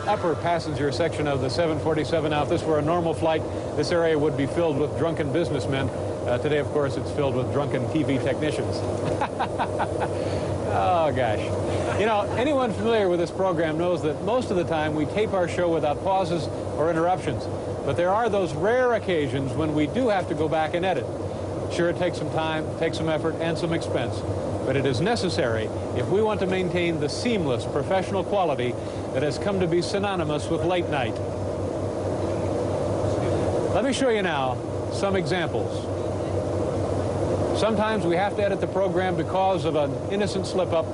upper passenger section of the 747. Now, if this were a normal flight, this area would be filled with drunken businessmen. Today, of course, it's filled with drunken TV technicians. Oh, gosh. You know, anyone familiar with this program knows that most of the time we tape our show without pauses or interruptions. But there are those rare occasions when we do have to go back and edit. Sure, it takes some time, takes some effort, and some expense. But it is necessary if we want to maintain the seamless professional quality that has come to be synonymous with late night. Let me show you now some examples. Sometimes we have to edit the program because of an innocent slip-up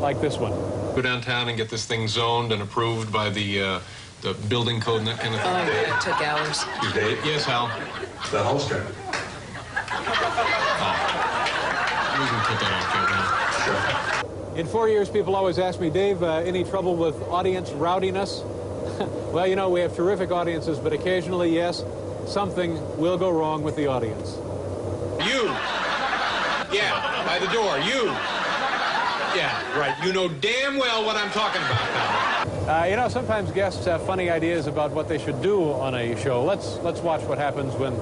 like this one. Go downtown and get this thing zoned and approved by the building code and that kind of thing. Oh, it took hours. Your date? Yes, Hal. The holster. We can put that off, Sure. In 4 years, people always ask me, Dave, any trouble with audience rowdiness? Well, you know, we have terrific audiences, but occasionally, yes, something will go wrong with the audience. You! Yeah, by the door, you! Yeah, right. You know damn well what I'm talking about now. You know, sometimes guests have funny ideas about what they should do on a show. Let's watch what happens when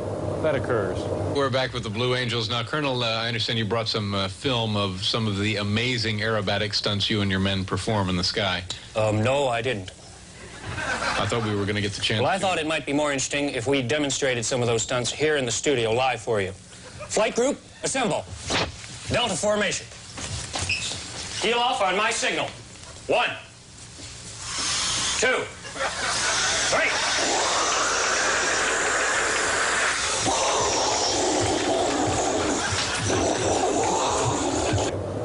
that occurs. We're back with the Blue Angels. Now, Colonel, I understand you brought some film of some of the amazing aerobatic stunts you and your men perform in the sky. No, I didn't. I thought we were going to get the chance. Well, I thought it might be more interesting if we demonstrated some of those stunts here in the studio live for you. Flight group, assemble. Delta formation. Heel off on my signal. 1, 2, 3.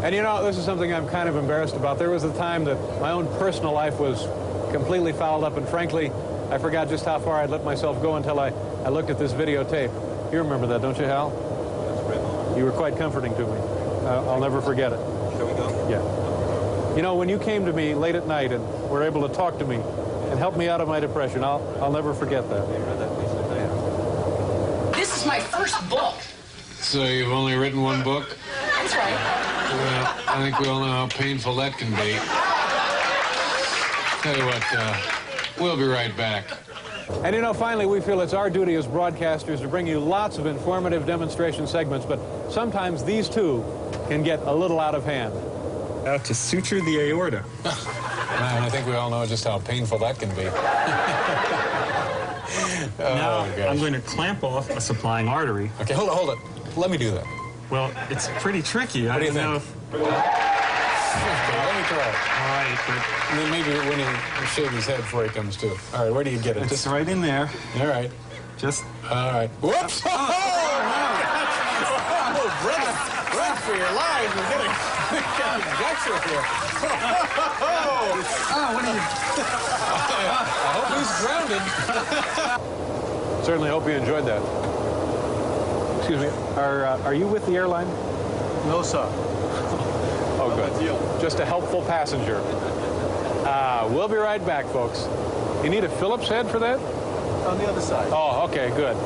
And you know, this is something I'm kind of embarrassed about. There was a time that my own personal life was completely fouled up, and frankly, I forgot just how far I'd let myself go until I looked at this videotape. You remember that, don't you, Hal? You were quite comforting to me. I'll never forget it. Shall we go? Yeah. You know, when you came to me late at night and were able to talk to me and help me out of my depression, I'll never forget that. This is my first book. So you've only written one book? That's right. Well, I think we all know how painful that can be. Tell you what, we'll be right back. And you know, finally, we feel it's our duty as broadcasters to bring you lots of informative demonstration segments, but sometimes these too can get a little out of hand. Out to suture the aorta. Man, I think we all know just how painful that can be. Now, gosh. I'm going to clamp off a supplying artery. Okay, hold it. Let me do that. Well, it's pretty tricky. What do you think? Know Let me try it. All right, but And then maybe when he shave his head before he comes to. All right, where do you get it? it's right in there. All right. Just... All right. Whoops! Oh, brother, run for your lives. We're getting conjecture here. what are you... I hope he's grounded. Certainly hope you enjoyed that. Excuse me, are you with the airline? No, sir. Oh, good. Just a helpful passenger. We'll be right back, folks. You need a Phillips head for that? On the other side. Oh, okay, good.